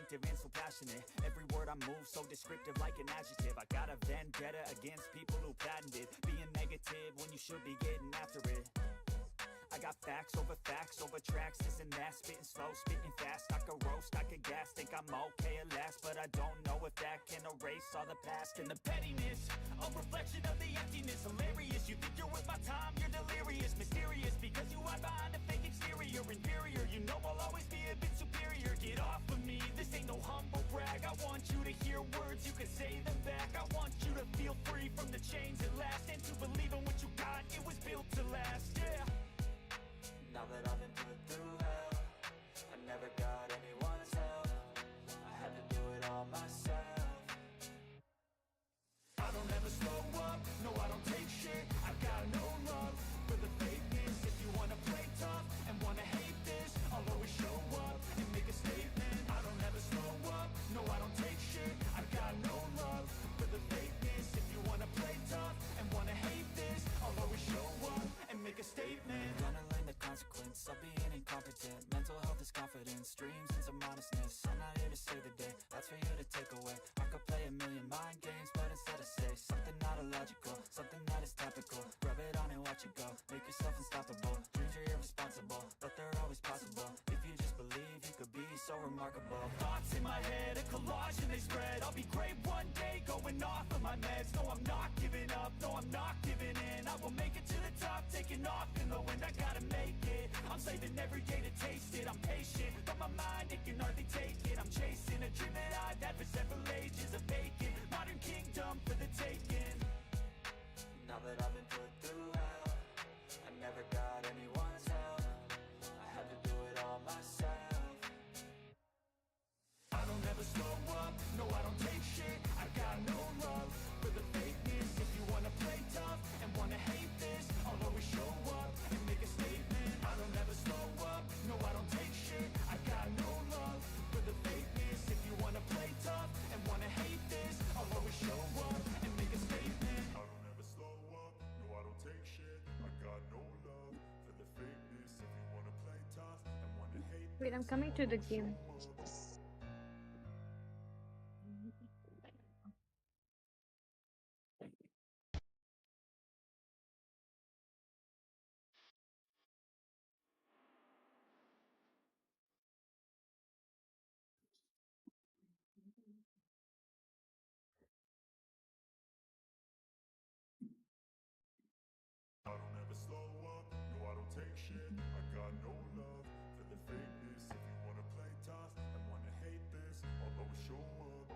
instinctive and so passionate. Every word I move so descriptive like an adjective. I got a vendetta against people who patented being negative when you should be getting after it. I got facts over tracks, this and that. Spitting slow, spitting fast, I could roast, I could gas. Think I'm okay at last, but I don't know if that can erase all the past. And the pettiness, a reflection of the emptiness. Hilarious, you think you're worth my time, you're delirious. Mysterious, because you hide behind a fake exterior. Inferior, you know I'll always be a bit superior. Get off of me, this ain't no humble brag. I want you to hear words, you can say them back. I want you to feel free from the chains at last, and to believe in what you got, it was built to last, yeah. Now that I've been put through hell, I never got anyone's help. I had to do it all myself. I don't ever slow up, no I don't take shit. I got no love for the fakeness. If you wanna play tough and wanna hate this, I'll always show up and make a statement. I don't ever slow up, no I don't take shit. I got no love for the fakeness. If you wanna play tough and wanna hate this, I'll always show up and make a statement. Gonna learn the consequence of being incompetent. Mental health is confidence, dreams and some honestness. I'm not here to save the day, that's for you to take away. I could play a million mind games, but instead I say something not illogical, something that is topical. Rub it on and watch it go, make yourself unstoppable. Dreams are irresponsible, but they're always possible. If you just believe, you could be so remarkable. Thoughts in my head, a collage and they spread. I'll be great one day, going off of my meds. No, I'm not giving up, no, I'm not giving in. I will make it to the top, taking off in the wind. I gotta make it, I'm saving every day to taste it. I'm patient, but my mind, it can hardly take it. I'm chasing a dream that I've had for several ages. A vacant, modern kingdom for the taking. Now that I've been put through hell, I never got anyone's help. I had to do it all myself. I don't ever slow up, no I don't take shit. I got no love for the fakeness. If you wanna play tough and wanna hate this, I'll always show up and make a statement. I don't ever slow up, no I don't take shit. I got no love for the fakeness. If you wanna play tough and wanna hate this, I'll always show up and make a statement. I don't ever slow up, no I don't take shit. I got no love for the fakeness. If you wanna play tough and wanna hate Wait, I'm coming to the game. I don't ever slow up, no I don't take shit. I got no love for the fakeness. If you wanna play tough and wanna hate this, I'll always show up.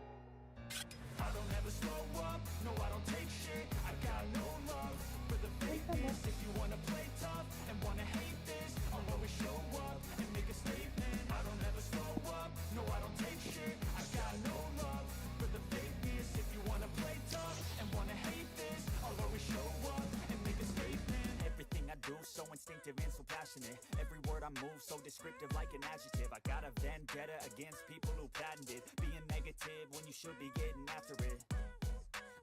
I don't ever slow up, no I don't take shit. I got no love for the fakeness. If you wanna play tough and wanna hate this, I'll always show up and make a statement. I don't ever slow up, no I don't take shit. I got no love for the fakeness. If you wanna play tough and wanna hate this, I'll always show up and make a statement. Everything I do so instinctive and so passionate. Every word I move so descriptive like an adjective. I got a vendetta against people who patented being negative when you should be getting after it.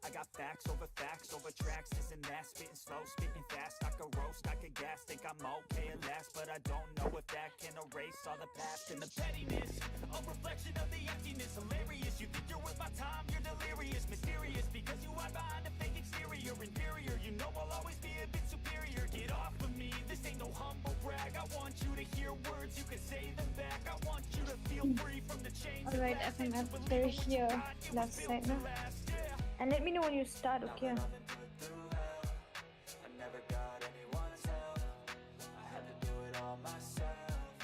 I got facts over tracks, this and that. Spitting slow, spitting fast, I could roast, I could gas. Think I'm okay at last, but I don't know if that can erase all the past. And the pettiness, a reflection of the emptiness. Hilarious, you think you're worth my time, you're delirious. Mysterious, because you hide behind a fake exterior. Inferior, you know I'll always be a bit superior. Get off of me, this ain't no humble brag. I want you to hear words, you can say them back. I want you to feel free from the chains. Alright, FMF, they're here. Left side now. And let me know when you start, okay? Now that I've been put through hell, I never got anyone's help. I had to do it all myself.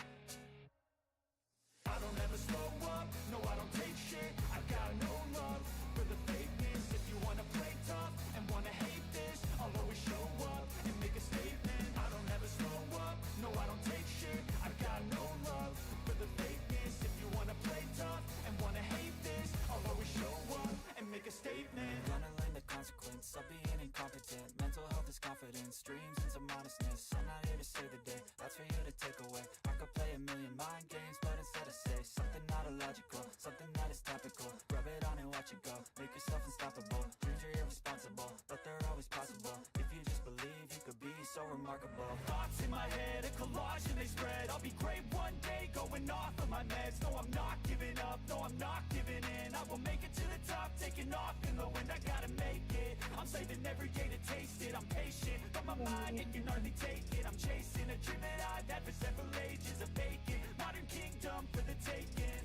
I don't ever slow up, no I don't take shit. I got no love for the fakeness. If you wanna play tough and wanna hate this, I'll always show up and make a statement. I don't ever slow up, no I don't take shit. I got no love for the fakeness. If you wanna play tough and wanna hate this, I'll always show up and make a statement. Gonna learn the consequence of being incompetent. Mental health is confidence, dreams and some honestness. I'm not here to save the day, that's for you to take away. I could play a million mind games, but instead I say something not illogical, something that is topical. Rub it on and watch it go, make yourself unstoppable. Dreams are irresponsible, but they're always possible. If you just believe, you could be so remarkable. Thoughts in my head, a collage and they spread. I'll be great one day, going off of my meds. No, I'm not giving up, no, I'm not giving in. I will make it to the top, taking off in the wind. I gotta make it, I'm saving every day to taste it. I'm patient, but my mind, it can hardly take it. I'm chasing a dream that I've had for several ages. A vacant, modern kingdom for the taking.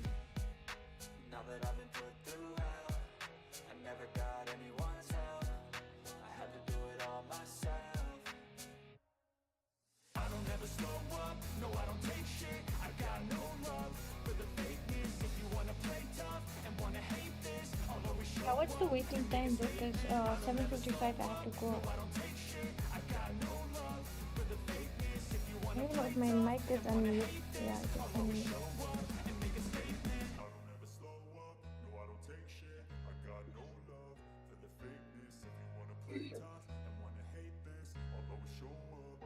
Now that I've been put through hell, I never got anyone's help. I had to do it all myself. I don't ever slow up, no I don't take shit. I got no love for the fakeness. If you wanna play tough and wanna hate this, I'll always show Now what's the waiting time? Because 7:55 I have to go. I don't take shit. I got no love for the fakeness. If you I wanna don't know if my mic is unmuted. Yeah, it's unmuted. I don't ever slow up, no I don't take shit. I got no love for the fakeness. If you wanna play tough and wanna hate this, I'll always show up.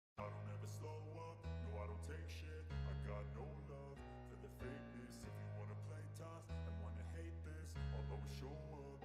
I don't ever slow up, no I don't take shit. I got no love for the fakeness. If you wanna play tough and wanna hate this, I'll always show up.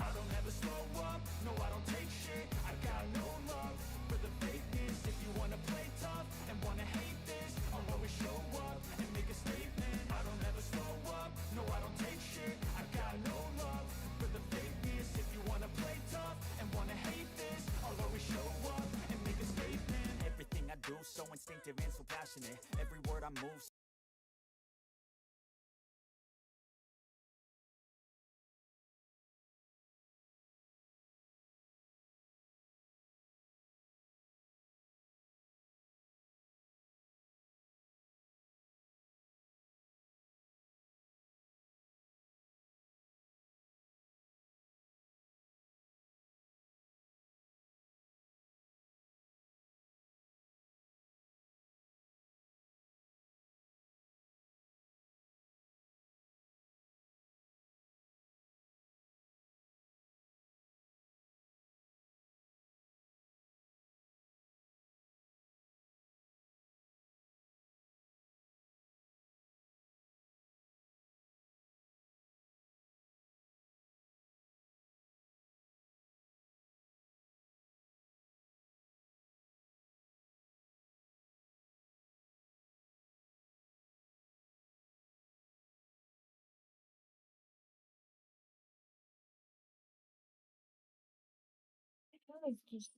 I don't ever slow up, no I don't take shit. I got no love for the fakeness. If you wanna play tough and wanna hate this, I'll always show up and make a statement. I don't ever slow up, no I don't take shit. I got no love for the fakeness. If you wanna play tough and wanna hate this, I'll always show up and make a statement. Everything I do so instinctive and so passionate. Every word I move What is this?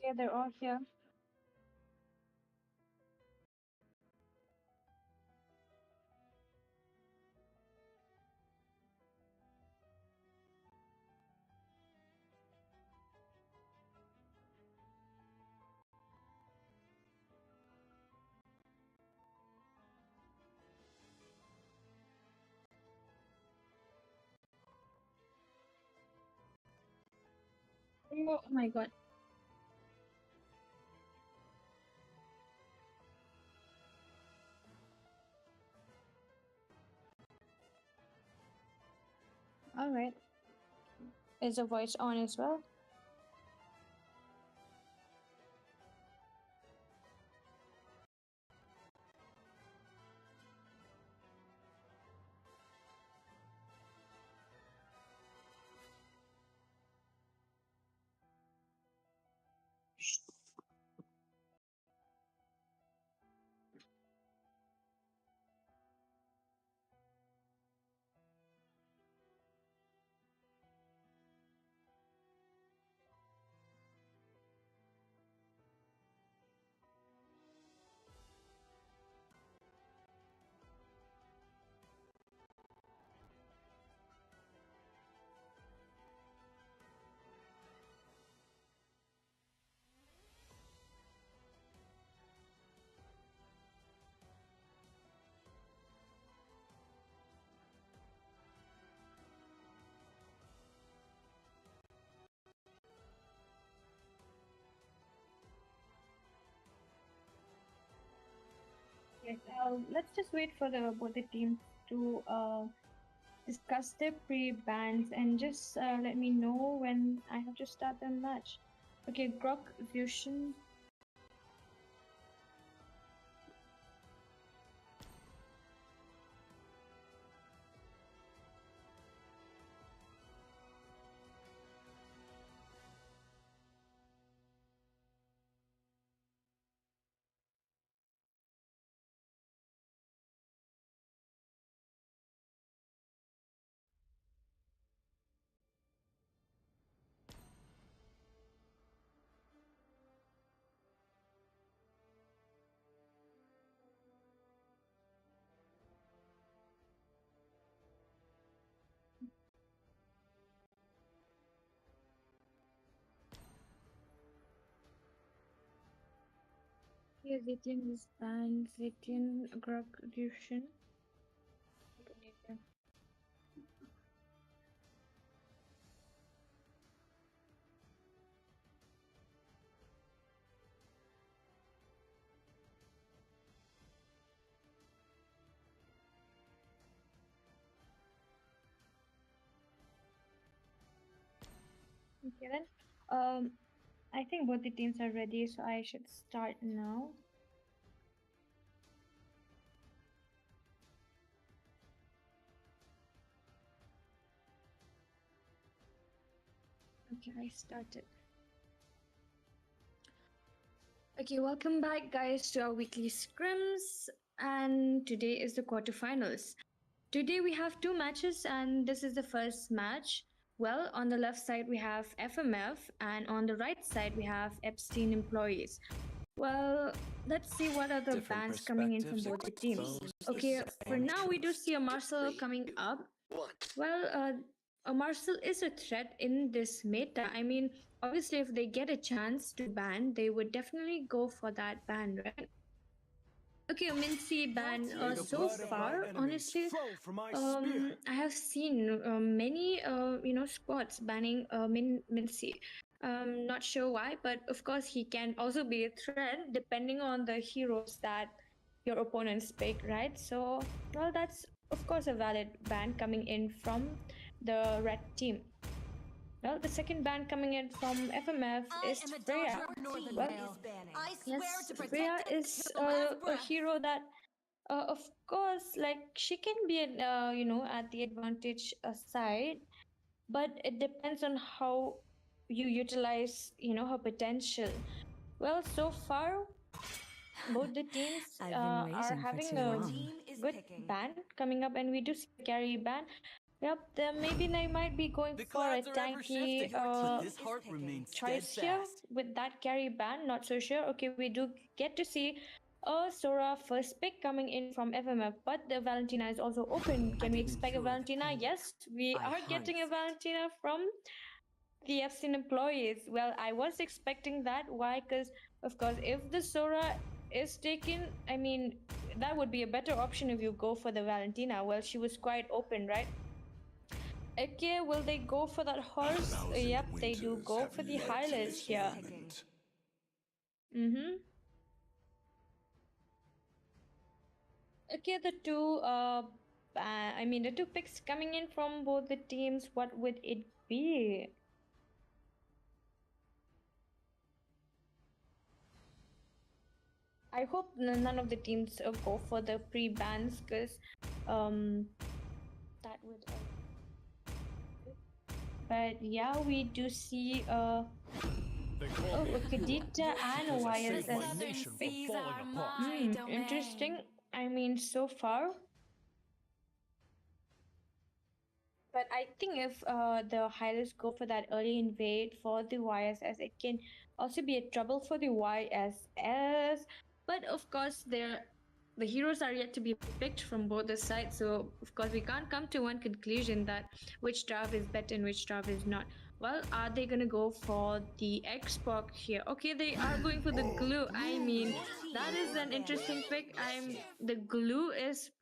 Yeah, they're all here. Oh my god. Alright. Is the voice on as well? Right. Let's just wait for the both the teams to discuss their pre-bans and just let me know when I have to start the match. Okay, Grok Fusion. Here, Zetian is banned. Zetian Grok Fusion. Okay then. I think both the teams are ready, so I should start now. Okay, I started. Okay, welcome back, guys, to our weekly scrims. And today is the quarterfinals. Today we have two matches, and this is the first match. Well, on the left side we have FMF, and on the right side we have Epstein employees. Well, let's see what are the Different bans coming in from both the teams. Okay, for now we do see a Marcel coming up. Well, a Marcel is a threat in this meta. I mean, obviously, if they get a chance to ban, they would definitely go for that ban, right? Okay, Mincy ban so far, honestly, I have seen many, squads banning Mincy. Not sure why, but of course he can also be a threat depending on the heroes that your opponents pick, right? So, well, that's of course a valid ban coming in from the red team. Well, the second ban coming in from FMF is Freya. Well, yes, Freya is a hero that, of course, like she can be, at the advantage side, but it depends on how you utilize, her potential. Well, so far, both the teams are having a good ban coming up, and we do see a carry ban. Yep, then maybe they might be going for a tanky choice here with that carry ban. Not so sure. Okay, we do get to see a Sora first pick coming in from FMF, but the Valentina is also open. Can we expect a Valentina? Yes, we are getting a Valentina from the Epstein employees. Well, I was expecting that. Why? Because, of course, if the Sora is taken, I mean, that would be a better option if you go for the Valentina. Well, she was quite open, right? Okay, will they go for that horse? Yep, they do go for the Hylas here. Okay, the two picks coming in from both the teams, what would it be? I hope none of the teams go for the pre-bans, because that would. But yeah, we do see Kadita and YSS pick. Interesting. I mean, so far. But I think if the Hylas go for that early invade for the YSS, it can also be a trouble for the YSS. But of course, the heroes are yet to be picked from both the sides. So of course, we can't come to one conclusion that which draft is better and which draft is not. Well, are they gonna go for the Xbox here? Okay, they are going for the glue. I mean, that is an interesting pick. The glue is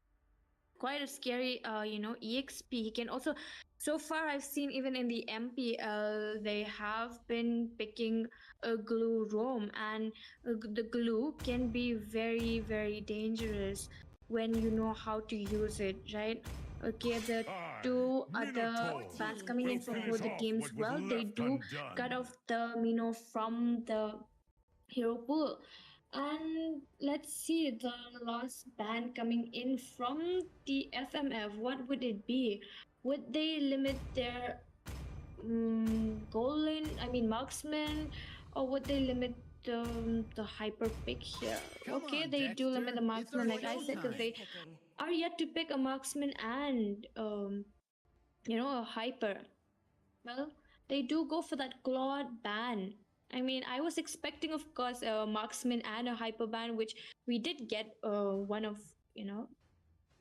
quite a scary exp. He can also, so far I've seen even in the MPL they have been picking a glue roam, and the glue can be very very dangerous when you know how to use it, right? Okay, the two other Minotaur, bans coming will in from finish both the off teams, what was well, they left do undone. cut off the Mino from the hero pool. And let's see the last ban coming in from the FMF. What would it be? Would they limit their goal lane, I mean marksman, or would they limit the hyper pick here? Come Okay, on, they do limit Dexter. the It's our marksman, like I said, because showtime. they are yet to pick a marksman and a hyper. Well, they do go for that clawed ban. I mean, I was expecting, of course, a marksman and a hyper ban, which we did get one of,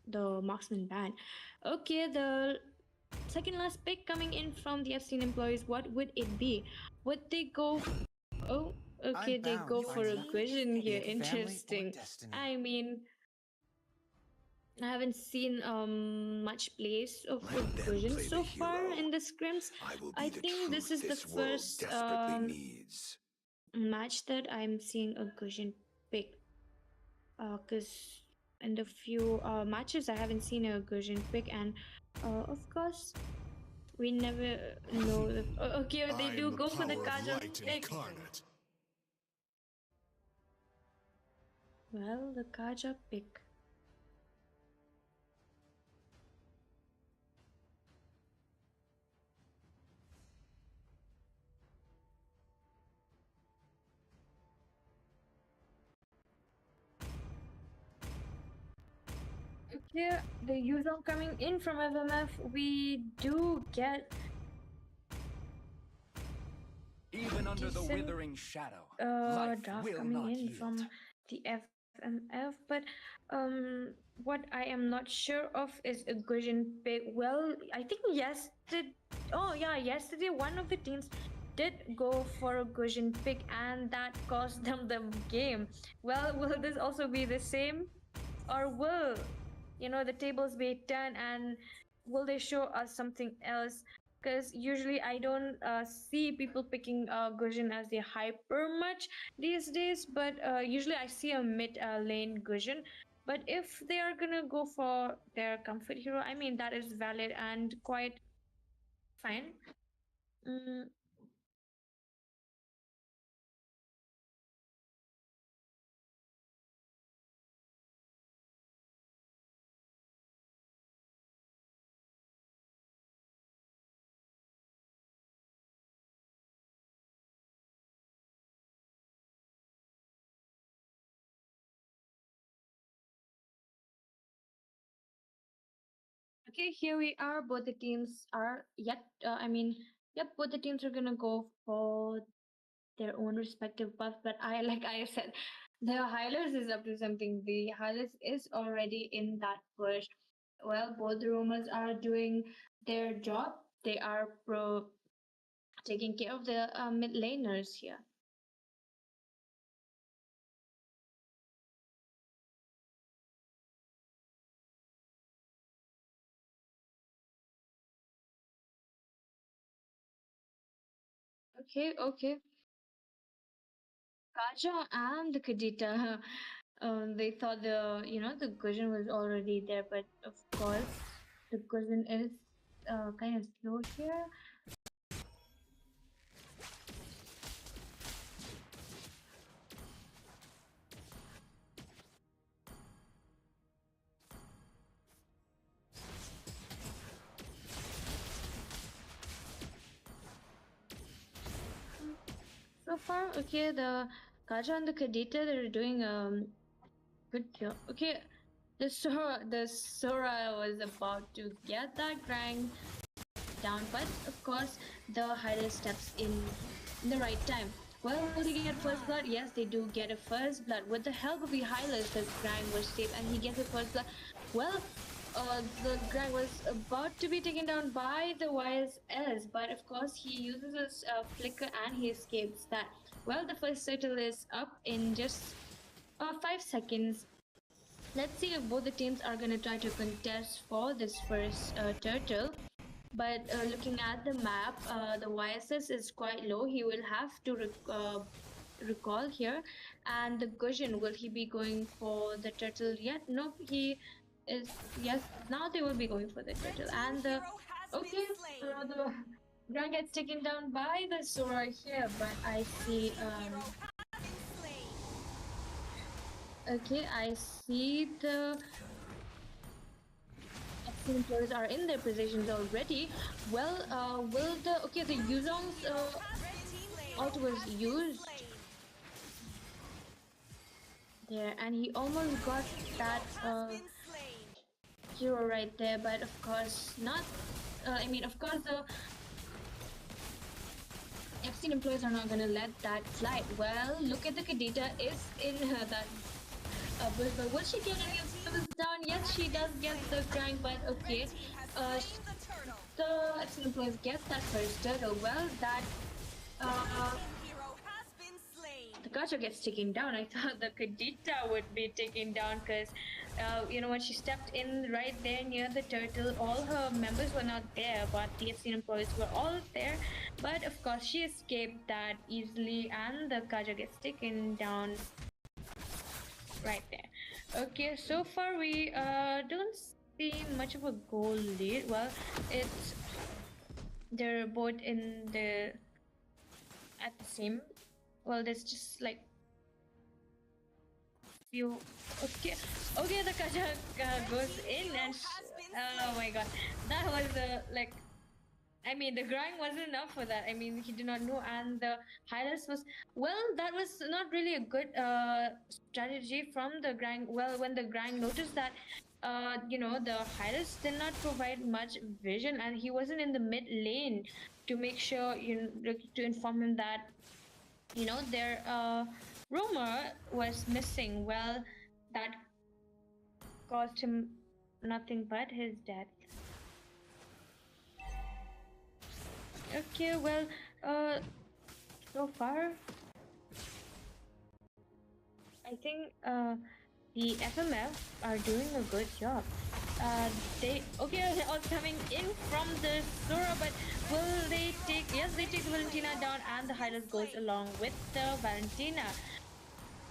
the marksman ban. Okay, the second last pick coming in from the F-Scene employees, what would it be? Would they go? Oh, okay, I'm they bound go by for a nothing, vision be here. it family or Interesting. destiny. I mean, I haven't seen much plays of Let them vision play so the far hero. in the scrims. I will be I the think this truth is the this world first desperately needs. match that I'm seeing a Gushin pick. Because in the few matches I haven't seen a Gushin pick, and of course we never know. Okay, they I do am the go for the power of Kaja light pick. incarnate. Well, the Kaja pick. Okay, the user coming in from FMF, we do get Even under the decent withering shadow, life draft will coming not in yield. from the FMF, but what I am not sure of is a Gushin pick. Well, I think yesterday, oh yeah, yesterday one of the teams did go for a Gushin pick, and that cost them the game. Well, will this also be the same, or will the tables be turned, and will they show us something else? Because usually I don't see people picking Gushin as the hyper much these days, but usually I see a mid lane Gushin. But if they are gonna go for their comfort hero, I mean that is valid and quite fine. Mm, okay, here we are. Both the teams are yet. Yep, both the teams are gonna go for their own respective path. But I, like I said, the Hylas is up to something. The Hylas is already in that push. Well, both the rumors are doing their job. They are taking care of the mid laners here. Okay, okay. Kaja and the Kadita, they thought the Guardian was already there, but of course the Guardian is kind of slow here. So far, okay, the Kaja and the Kadita, they're doing good job. Okay, the Sora was about to get that rank down, but of course the Hyder steps in the right time. Well, will they get first blood? Yes, they do get a first blood. With the help of the Hylas, the Grind was saved and he gets a first blood. Well, the Grind was about to be taken down by the YSS, but of course he uses his flicker and he escapes that. Well, the first turtle is up in just 5 seconds. Let's see if both the teams are gonna try to contest for this first turtle. But looking at the map, the YSS is quite low. He will have to recall here. And the Gushin, will he be going for the turtle yet? Nope, he is. Yes, now they will be going for the turtle. And the okay, the ground gets taken down by the Sora here, but I see. Okay, I see the excellent players are in their positions already. Well, will the okay the Yuzong's ult was used there, and he almost got that hero right there, but of course not. I mean, of course the Epstein employees are not gonna let that slide. Well, look at the Kadita is in that but will she get any of this down? Yes, she does get the grind, but okay. The Epstein employees get that first turtle. Well, that the Gacha gets taken down. I thought the Kadita would be taken down because, when she stepped in right there near the turtle, all her members were not there, but the FC employees were all there. But of course, she escaped that easily, and the Gacha gets taken down right there. Okay, so far we don't see much of a goal lead. Well, they're both in the at the same. Well, there's just like few. Okay, the Kaja goes in and oh my god, that was like. I mean, the grind wasn't enough for that. I mean, he did not know, and the highlights was well. That was not really a good strategy from the grind. Well, when the grind noticed that, the highlights did not provide much vision, and he wasn't in the mid lane to make sure to inform him that their roamer was missing. Well, that caused him nothing but his death. Okay, well, so far, I think the FMF are doing a good job. They're all coming in from the Sora, but will they take? Yes, they take Valentina down, and the Hylas goes along with the Valentina.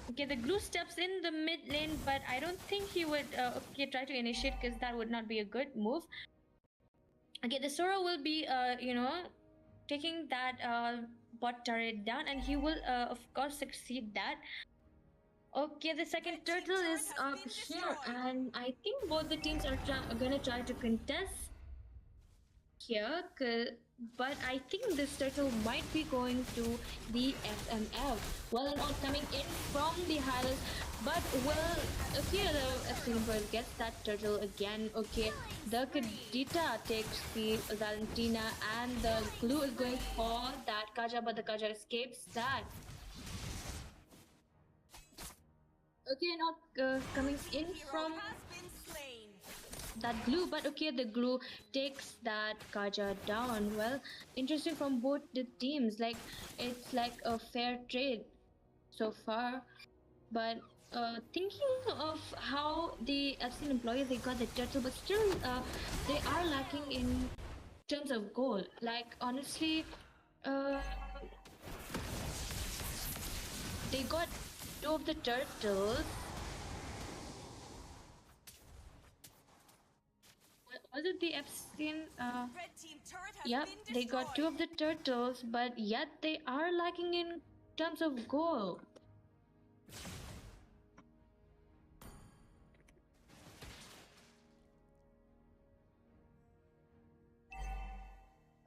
Okay, the glue steps in the mid lane, but I don't think he would try to initiate because that would not be a good move. Okay, the Sora will be taking that bot turret down, and he will of course succeed that. Okay, the second turtle is up here, and I think both the teams are gonna try to contest here, but I think this turtle might be going to the SMF. Well, not coming in from the highlights, but okay, the Silver gets that turtle again. Okay, the Kadita takes the Valentina, and the glue is going for that Kaja, but the Kaja escapes that. Okay, not coming in from that glue, but okay, the glue takes that Kaja down. Well, interesting from both the teams. Like, it's like a fair trade so far. But thinking of how the FC employees, they got the turtle, but still they are lacking in terms of goal. Like, honestly, they got 2 of the turtles. Was it the Epstein? Yep, they got 2 of the turtles, but yet they are lacking in terms of goal.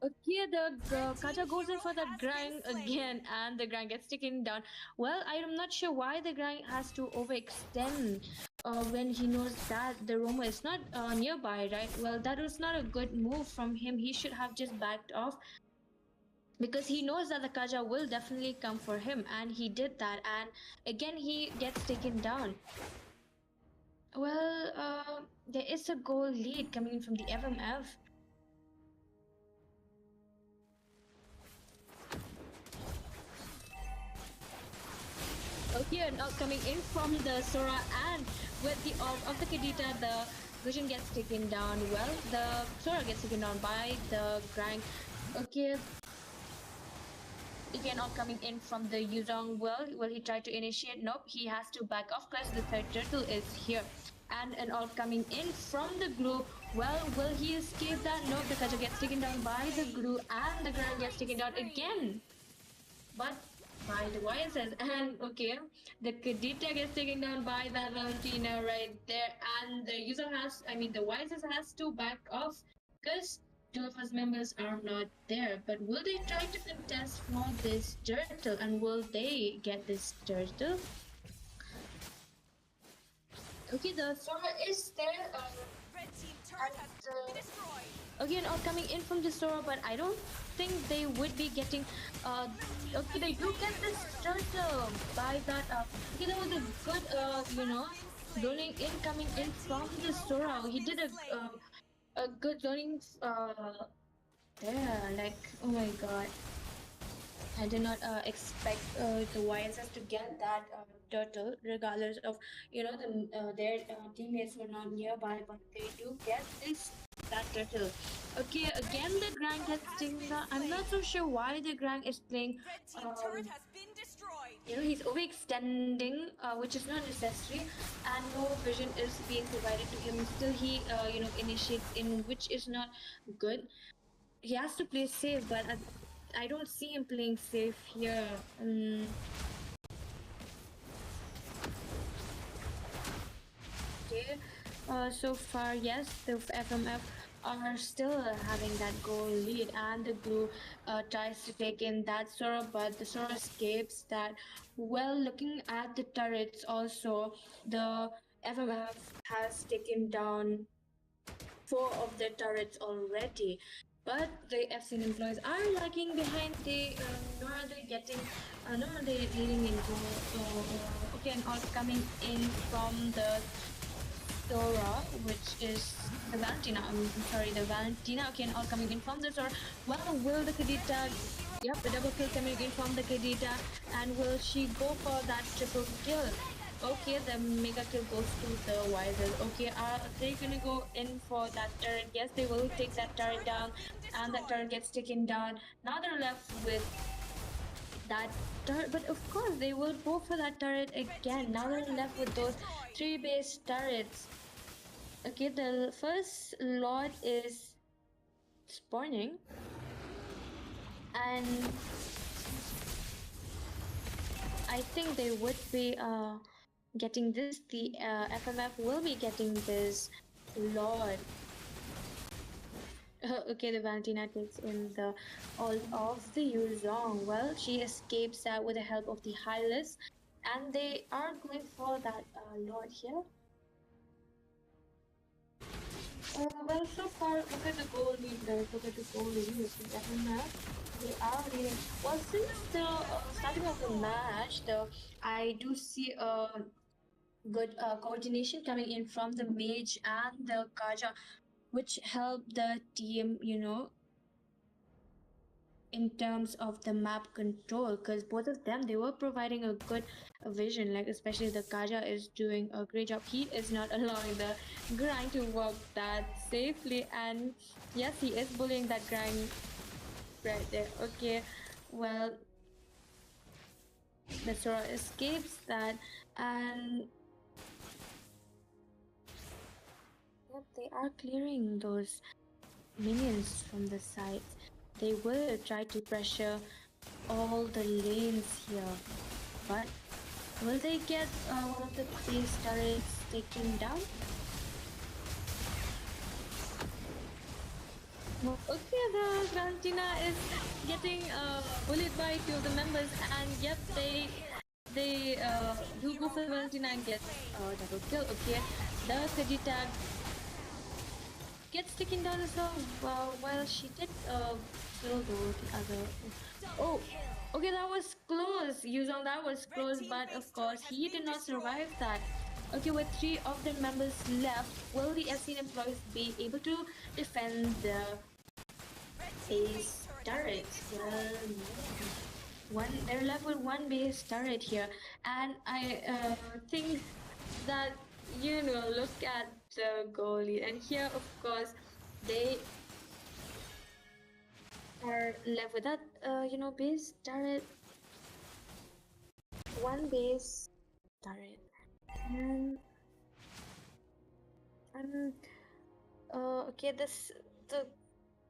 Okay, the Kaja goes in for that grind again, and the grind gets taken down. Well, I'm not sure why the grind has to overextend when he knows that the Roma is not nearby, right? Well, that was not a good move from him. He should have just backed off because he knows that the Kaja will definitely come for him, and he did that, and again he gets taken down. Well, there is a goal lead coming in from the FMF. Okay, now coming in from the Sora, and with the ult of the Kadita, the vision gets taken down. Well, the Sora gets taken down by the Grang. Okay, again, all coming in from the Yuzong. Well, will he try to initiate? Nope, he has to back off because the third turtle is here. And all coming in from the glue. Well, will he escape that? Nope, the Kaja gets taken down by the glue, and the Grang gets taken down again. But by the YSS, and okay, the Kadita gets taken down by that Valentina right there, and the user has, I mean, the YSS has to back off because two of us members are not there. But will they try to contest for this turtle, and will they get this turtle? Okay, the Sora is there. Red team turret has been destroyed. Again, all coming in from the Sora, but I don't think they would be getting. Okay, they do get this turtle by that. Okay, that was a good, zoning in coming in from the Sora. He did a good zoning. There, like, oh my god. I did not expect the YSS to get that turtle, regardless of their teammates were not nearby, but they do get this that turtle. Okay, again the Grang gets taken down. I'm not so sure why the Grang is playing. Red team turret has been destroyed. He's overextending, which is not necessary, and no vision is being provided to him. Still, he initiates in, which is not good. He has to play safe, but I don't see him playing safe here. Okay, so far, yes, the FMF are still having that goal lead, and the Glue tries to take in that Sora, but the Sora escapes that. Well, looking at the turrets also, the FMF has taken down 4 of the turrets already, but the FC employees are lagging behind. They nor are they getting, nor are they leading into. Okay, and all coming in from the Sora, which is the Valentina. I'm sorry, the Valentina. Okay, and all coming in from the Sora. Well, will the Kadita? Yep, the double kill coming in from the Kadita, and will she go for that triple kill? Okay, the mega kill goes to the Wiser. Okay, are they gonna go in for that turret? Yes, they will take that turret down, and that turret gets taken down. Now they're left with that turret, but of course they will go for that turret again. Now they're left with those 3 base turrets. Okay, the first Lord is spawning, and I think they would be getting this. The FMF will be getting this Lord. Okay, the Valentina takes in the all of the Yuzong. Well, she escapes that with the help of the Hylas, and they are going for that Lord here. Well, so far, look at the goal leaders, look at the goal leaders, the FMF. They are leading. Well, since the starting of the match, I do see good coordination coming in from the Mage and the Kaja, which help the team, in terms of the map control, because both of them, they were providing a good vision, like especially the Kaja is doing a great job. He is not allowing the grind to work that safely, and yes, he is bullying that grind right there. Okay, well, the Sora escapes that, and yep, they are clearing those minions from the sides. They will try to pressure all the lanes here, but will they get one of the base turrets taken down? Okay, the Valentina is getting bullied by 2 of the members, and yep, they do go for Valentina and get double kill. Okay, the Kadita gets taken down as well. Well, she did kill the other. Oh, okay, that was close. Yuzong, that was close, but of course he did not survive that. Okay, with 3 of the members left, will the FC employees be able to defend the base turrets? Well, no. they're left with one base turret here, and I think that look at the goalie, and here of course they are left with that base turret, one base turret, and okay, the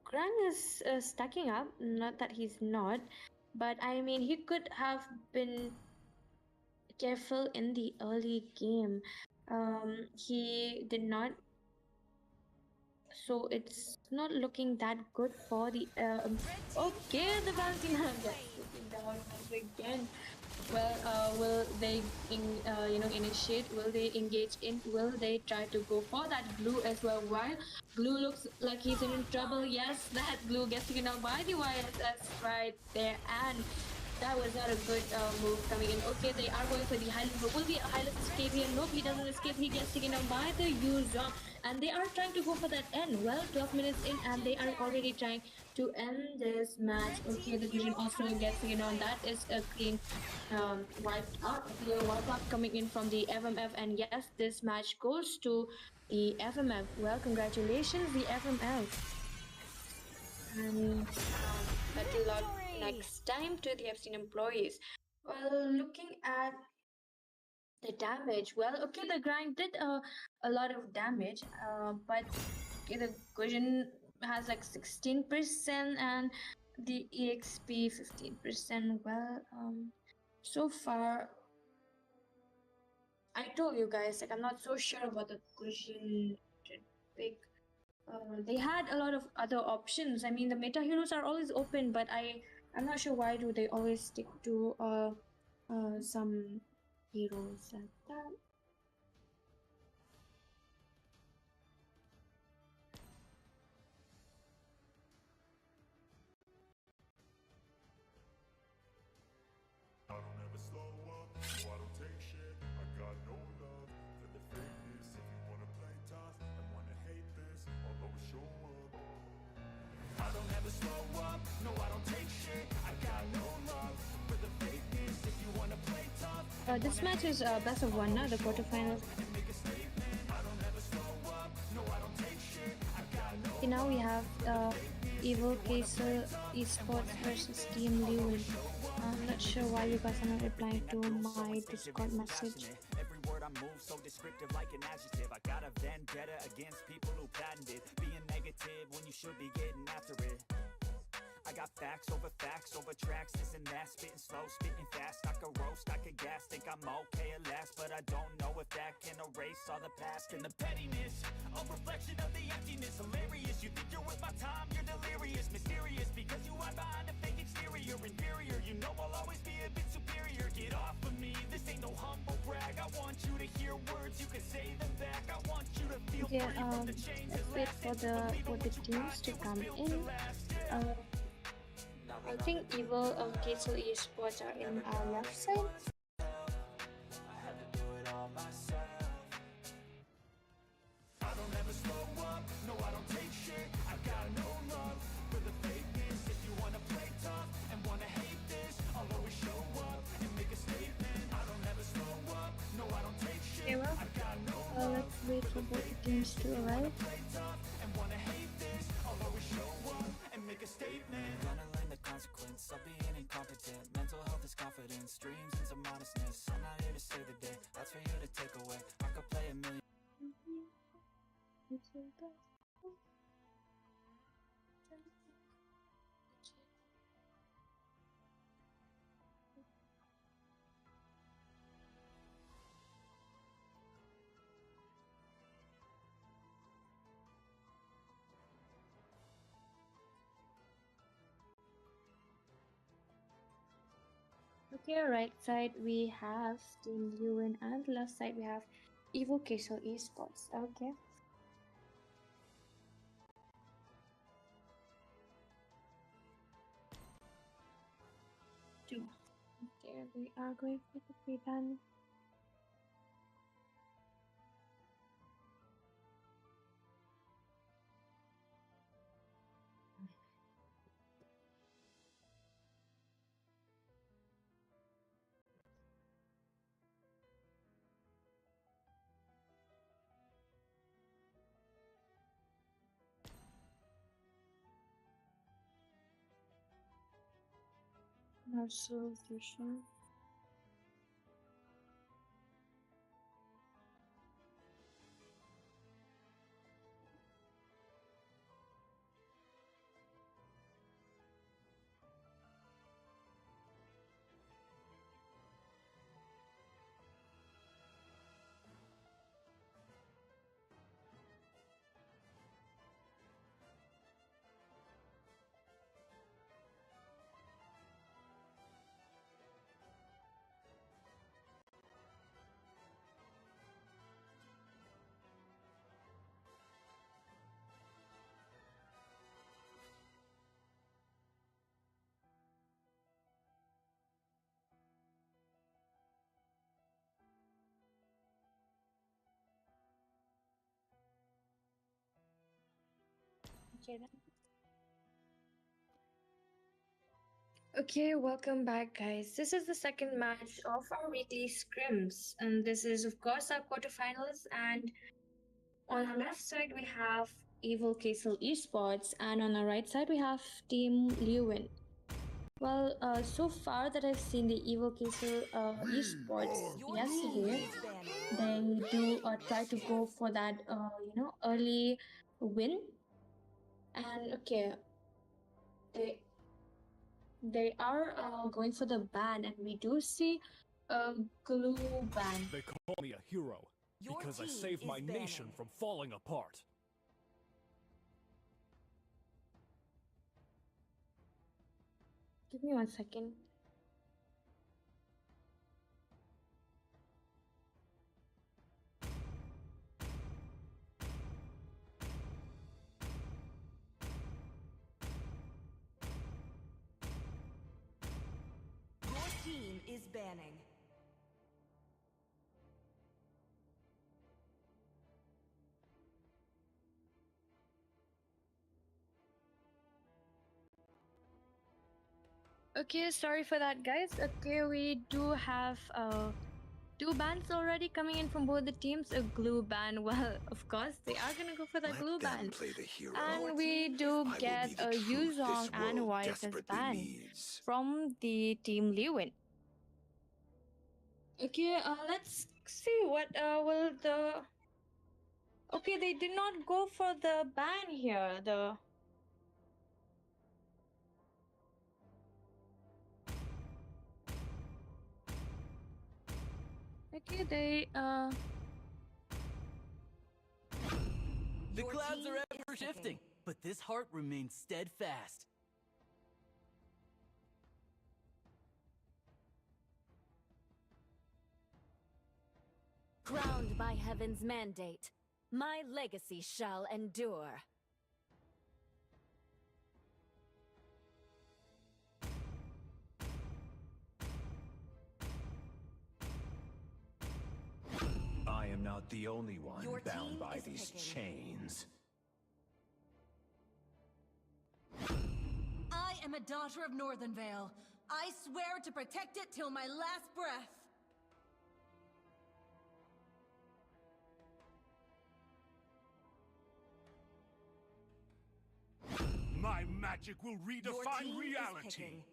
Grang is stacking up. Not that he's not, but I mean he could have been careful in the early game. He did not, so it's not looking that good for the okay, the Valentina gets taken down once again. Well, will they initiate? Will they engage in? Will they try to go for that glue as well? While glue looks like he's in trouble. Yes, that glue gets taken out by the YSS right there, and that was not a good move coming in. Okay, they are going for the Hylas, but will the Hylas escape here? Nope, he doesn't escape. He gets taken down by the user, and they are trying to go for that end. Well, 12 minutes in, and they are already trying to end this match. Okay, the vision also gets taken down. That is a clean wiped out. A clear wipe out coming in from the FMF, and yes, this match goes to the FMF. Well, congratulations, the FMF. And better luck next time to the Epstein employees. Well, looking at the damage, well, okay, the grind did a lot of damage, but okay, the Gujin has like 16% and the EXP 15%. Well, so far, I told you guys, like, I'm not so sure about the Gujin pick. They had a lot of other options. I mean, the meta heroes are always open, but I'm not sure why do they always stick to some heroes like that. I don't ever slow up, no I don't take shit. I got no love for the fakeness. If you wanna play tough and wanna hate this, I'll always show up. I don't ever slow up, no I don't take shit. I got no love for the fakeness. If you wanna play tough, This match is best of one now, the quarterfinals. make a statement. I don't ever slow up, no I don't take shit. I got no Okay, now we have Evil Castle Esports versus Team Lewin. I'm not sure why you guys are not replying to my Discord message. Every word I move so descriptive like an adjective. I got a vendetta against people who patented being negative when you should be getting after it. I got facts over tracks, this and that, spitting slow, spitting fast. I could roast, I could gas, think I'm okay at last, but I don't know if that can erase all the past. And the pettiness, a reflection of the emptiness. Hilarious, you think you're worth my time, you're delirious. Mysterious, because you hide behind a fake exterior. Inferior, you know I'll always be a bit superior. Get off of me, this ain't no humble brag. I want you to hear words, you can say them back. I want you to feel Yeah, free from the chains that let's wait last. for the teams to come in. I think Evil Castle Esports are in our left side. I don't ever slow up, no I don't take shit. I got no love for the fakeness. If you wanna play tough and wanna hate this, I'll always show up and make a statement. I don't ever slow up, no I don't take shit. Okay, well, I got no let's wait for both the teams to arrive. play tough and wanna hate this, I'll always show up and make a statement. Gonna learn the consequence of being incompetent. Mental health is confidence, dreams into modestness. I'm not here to save the day, that's for you to take away. I could play a million. Okay, right side we have Team Lewin, and left side we have Evil Castle Esports. Okay. Two. Okay, we are going for the pre-done. Marcel Fusion. Okay, then. Okay, welcome back, guys. This is the second match of our weekly scrims, and this is, of course, our quarterfinals. And on our left side, we have Evil Castle Esports, and on our right side, we have Team Lewin. Well, so far that I've seen the Evil Castle Esports Your yesterday, team is banning. they do try to go for that, early win. And okay, they they are going for the ban, and we do see a glue ban. They call me a hero Your because I team saved is my nation banning. from falling apart. Give me 1 second. Your team is banning. Okay, sorry for that, guys. Okay, we do have two bans already coming in from both the teams. A glue ban. Well, of course, they are gonna go for that glue ban. play the hero. And we do get a Yuzong and Wife as ban from the team Lewin. Okay, let's see what will the. Okay, they did not go for the ban here. The okay, they The Your clouds team are is ever picking. shifting, but this heart remains steadfast. Crowned by heaven's mandate, my legacy shall endure. I am not the only one Your bound team by is these picking. chains. I am a daughter of Northernvale. I swear to protect it till my last breath. My magic will Your redefine team is reality. picking.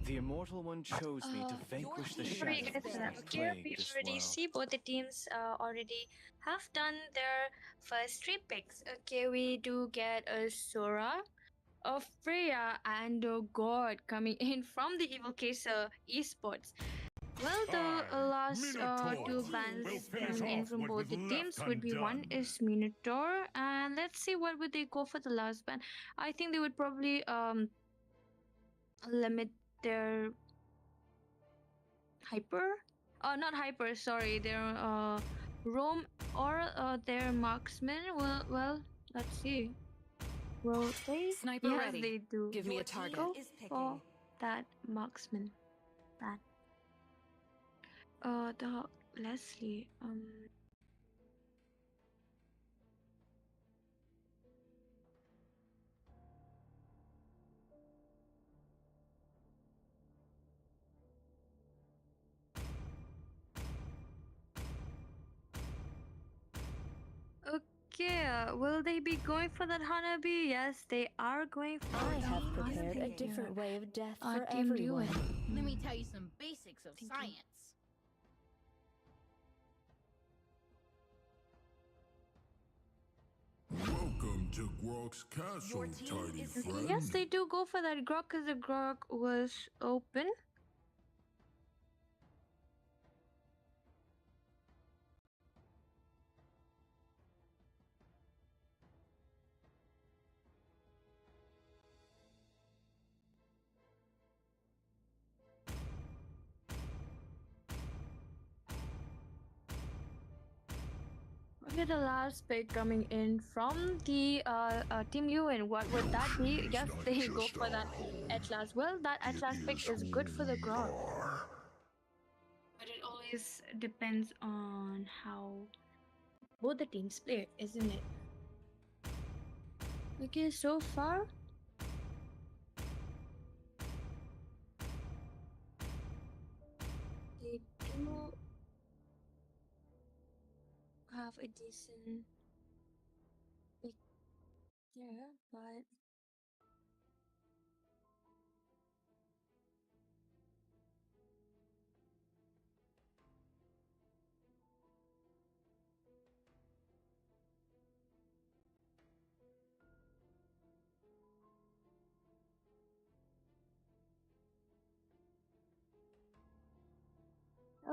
The Immortal One chose me to vanquish the team sorry is shadow guys for that. that Okay, we plagued this already world. see both the teams already have done their first three picks. Okay, we do get a Sora, a Freya, and a God coming in from the Evil Castle Esports. Well, the last two bans coming in from both the teams would be one is Minotaur, and let's see what would they go for the last ban. I think they would probably limit their hyper, not hyper, sorry, their roam or their marksman. Well, let's see. Will they? Sniper Yes, ready. they do. Give me Your a target. team Go is for picking. that marksman. That the Leslie. Okay, will they be going for that Hanabi? Yes, they are going for I the have prepared a Hanabi different way of death here. for Team everyone. Lewin. Let me tell you some basics of Thank you. science. Welcome to Grok's castle, tiny friend. Yes, they do go for that grog because the grog was open. Okay, the last pick coming in from the Team Lewin. What would that be? Yes, they go for that Atlas. Well, that Atlas pick is good for the grog. But it always depends on how both the teams play, isn't it? Okay, so far they do have a decent pick there, but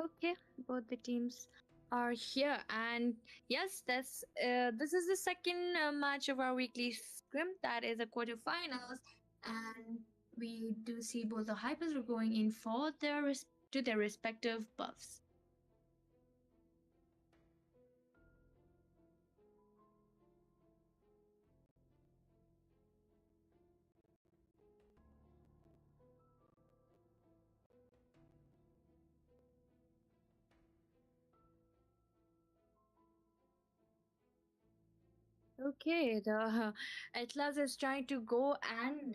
okay, both the teams are here, and yes, that's this is the second match of our weekly scrim. That is a quarterfinals, and we do see both the hypers are going in for to their respective buffs. Okay, the Atlas is trying to go and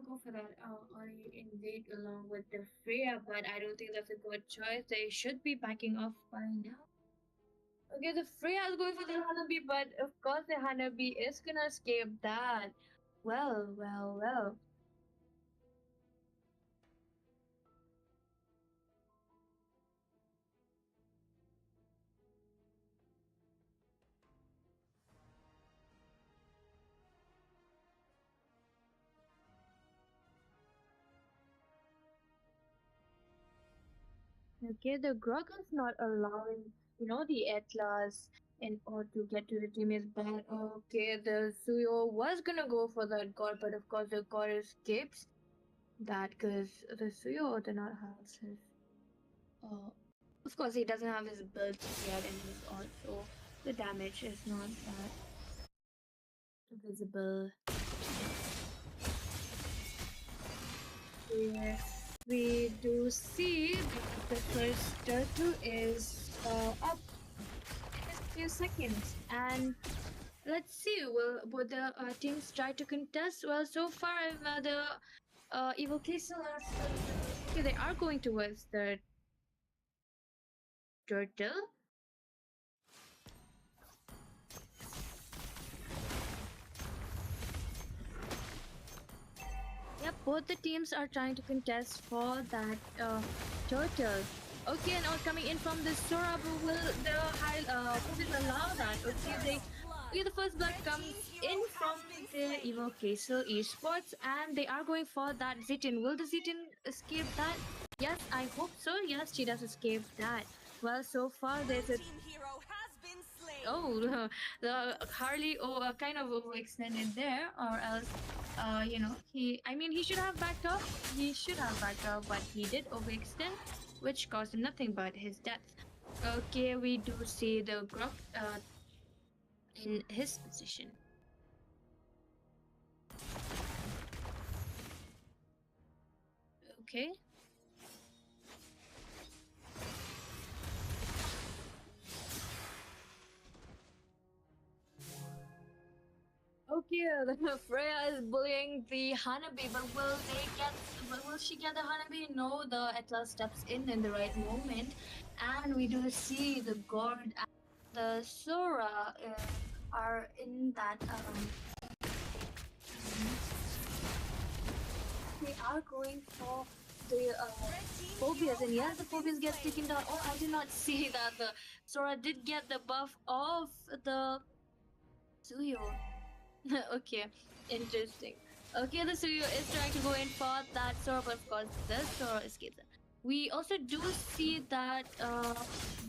go for that early invade along with the Freya, but I don't think that's a good choice. They should be backing off by now. Okay, the Freya is going for the Hanabi, but of course the Hanabi is gonna escape that. Well, well, well. Okay, the Grog is not allowing, the Atlas in order to get to the team is bad. Okay, the Suyo was gonna go for that god, but of course the god escapes that because the Suyo did not have his. Uh, of course, he doesn't have his build yet, and he's also the damage is not that visible. Here we do see that the first turtle is up in a few seconds, and let's see. Will both the teams try to contest? Well, so far the evil cases are okay. They are going towards the turtle. Yep, both the teams are trying to contest for that turtle. Okay, now coming in from the Sora, but will the will it allow that? Okay, the first blood comes in from the Evo Castle Esports, and they are going for that Zitin. Will the Zitin escape that? Yes, I hope so. Yes, she does escape that. Well, so far there's a the Harley kind of overextended there, or else he should have backed off. He should have backed off, but he did overextend, which caused him nothing but his death. Okay, we do see the Grok in his position. Okay. Okay, the Freya is bullying the Hanabi, but will she get the Hanabi? No, the Atlas steps in the right moment, and we do see the God and the Sora are in that they are going for the phobias, and yes, the phobias gets taken down. Oh, I did not see that the Sora did get the buff of the Suyo. Okay, interesting. Okay, the Suyo is trying to go in for that Sora, but of course the Sora escapes it. We also do see that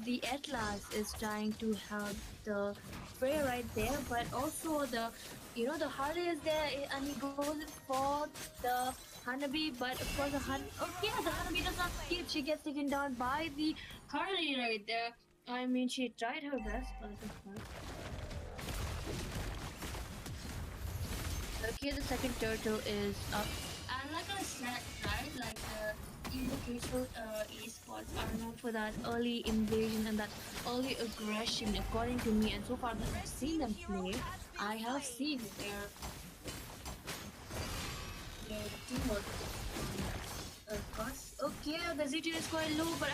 the Atlas is trying to help the Freya right there, but also the the Harley is there and he goes for the Hanabi, but of course okay, the Hanabi does not escape. She gets taken down by the Harley right there. I mean, she tried her best, but of course. Okay, the second turtle is up. And like I said, right, like the individual esports are known for that early invasion and that early aggression, according to me. And so far that I've seen them play, I have seen their teamwork. Of course. Okay, the Z2 is quite low, but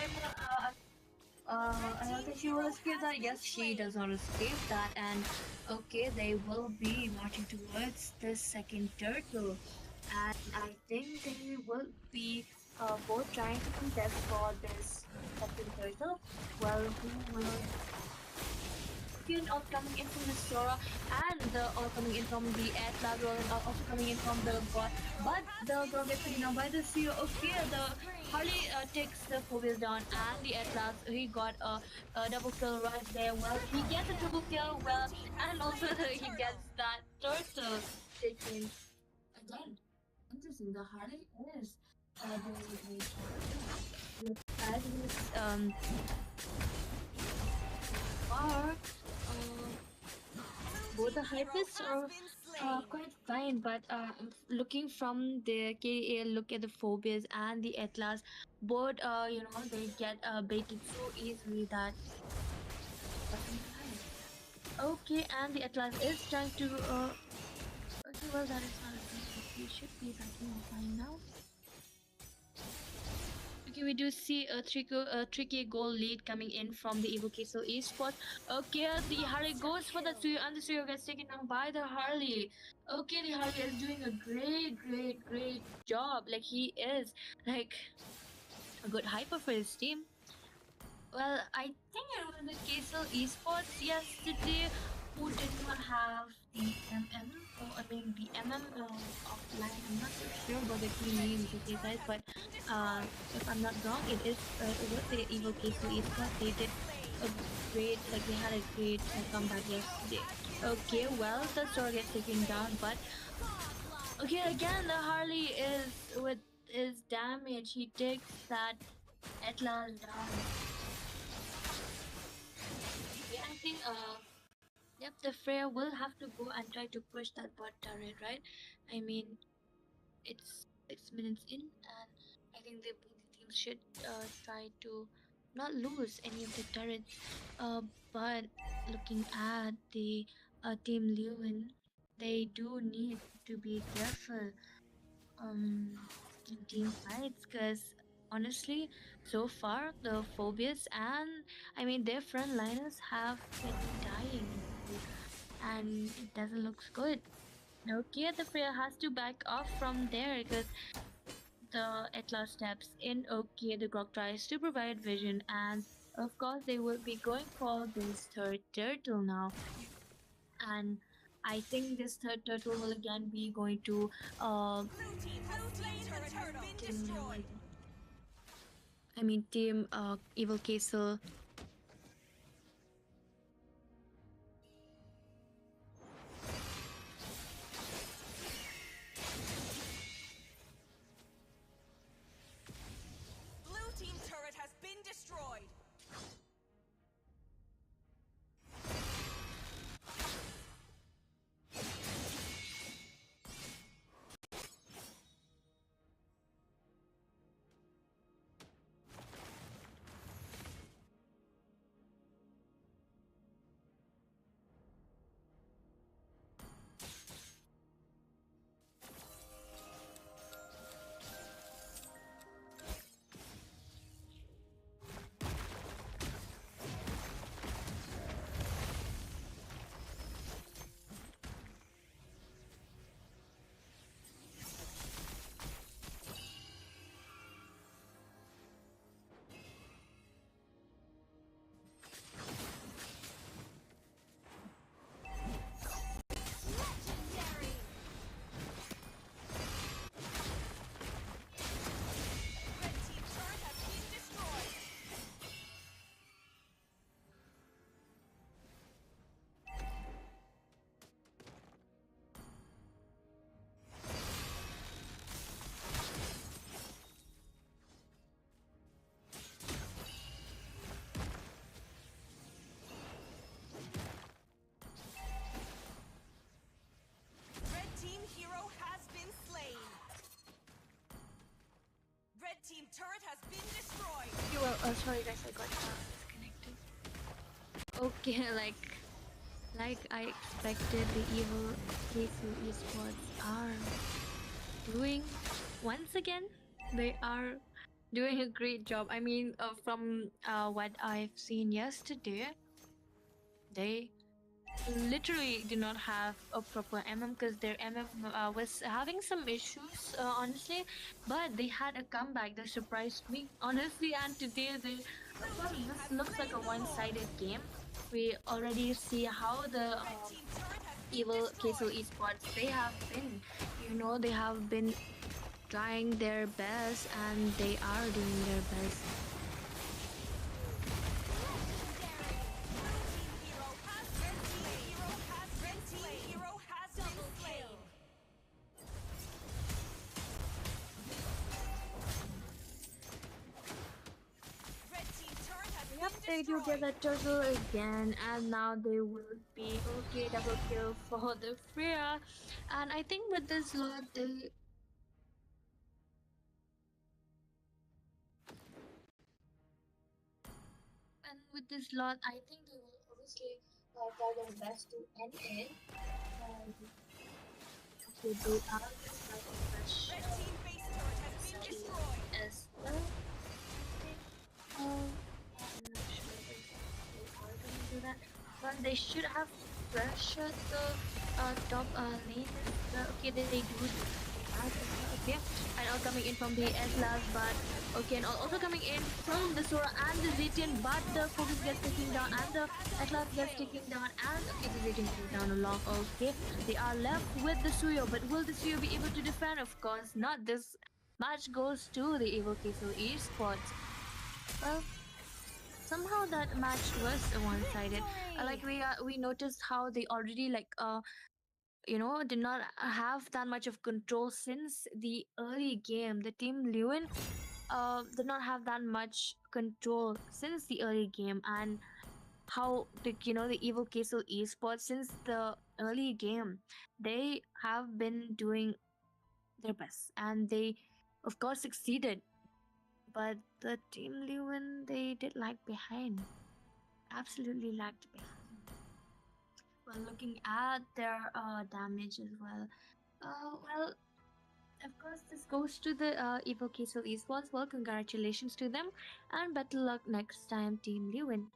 I don't think she will escape that. Yes, she does not escape that. And okay, they will be marching towards the second turtle. And I think they will be both trying to contest for this second turtle. Well, who will of coming in from the Sora and the all coming in from the Atlas and also coming in from the God. But the girl gets taken down by the Zero. Okay, the Harley takes the phobias down and the Atlas he got a double kill right there. Well, he gets a triple kill. Well, and also he gets that turtle taken again. Interesting. The Harley is doing a great job. As this far. Both the hypists are quite fine, but looking from the KA, look at the phobias and the Atlas, both they get baited so easily that. Okay, and the Atlas is trying to okay, well that is not a thing. We should be backing offline now. Okay, we do see a tricky goal lead coming in from the Evil Castle Esports. Okay, the Harley goes for the Suyo, and the Suyo gets taken down by the Harley. Okay, the Harley is doing a great job. Like, he is, like, a good hyper for his team. Well, I think it was the Castle Esports yesterday who did not have the or I mean the offline. I'm not so sure about the team names, okay, guys, but if I'm not wrong, it was the Evil Castle Esports. They did a they had a great comeback yesterday. Okay, well, the store gets taken down, but okay, again, the Harley is with his damage. He takes that Atlas down. Yeah, I think yep, the Freya will have to go and try to push that bot turret, right? I mean, it's 6 minutes in, and I think the team should try to not lose any of the turrets. But looking at the team Lewin, they do need to be careful in team fights, because honestly, so far the phobias and I mean their frontliners have been dying, and it doesn't look good. Okay, the Freya has to back off from there because the Atlas steps in. Okay, the Grok tries to provide vision, and of course they will be going for this third turtle now. And I think this third turtle will again be going to team Evil Castle. Blue team turret has been destroyed. sorry guys, I got disconnected. Okay, like I expected, the evil K2 esports are doing once again. They are doing a great job. I mean, from what I've seen yesterday, they literally do not have a proper because their was having some issues, honestly, but they had a comeback that surprised me, honestly. And today, of course, this looks like a one-sided game. We already see how the evil Castle esports they have been, they have been trying their best and they are doing their best. Yep, they do get a turtle again, and now they will be okay. Double kill for the Freya, and I think with this lot they. And with this lot, I think they will obviously try their best to end it. Okay, they are just like a fresh as well. I'm not sure if they are going to do that. Well, they should have pressured the top lane. Okay, they do that as well. Okay, and all coming in from the Atlas, but okay, and also coming in from the Sora and the Zetian, but the focus gets taken down and the Atlas gets taken down, and okay, the Zetian goes down along. Okay, they are left with the Suyo, but will the Suyo be able to defend? Of course not. This match goes to the Evil Castle Esports. Well, somehow that match was one-sided. Like we noticed how they already did not have that much of control since the early game. The team Lewin did not have that much control since the early game, and how the Evil Castle Esports since the early game they have been doing their best and they of course succeeded, but the team Lewin they did lag behind, absolutely lagged behind. Well, looking at their damage as well, well, of course, this goes to the Evil Castle Esports. Well, congratulations to them, and better luck next time, Team Lewin.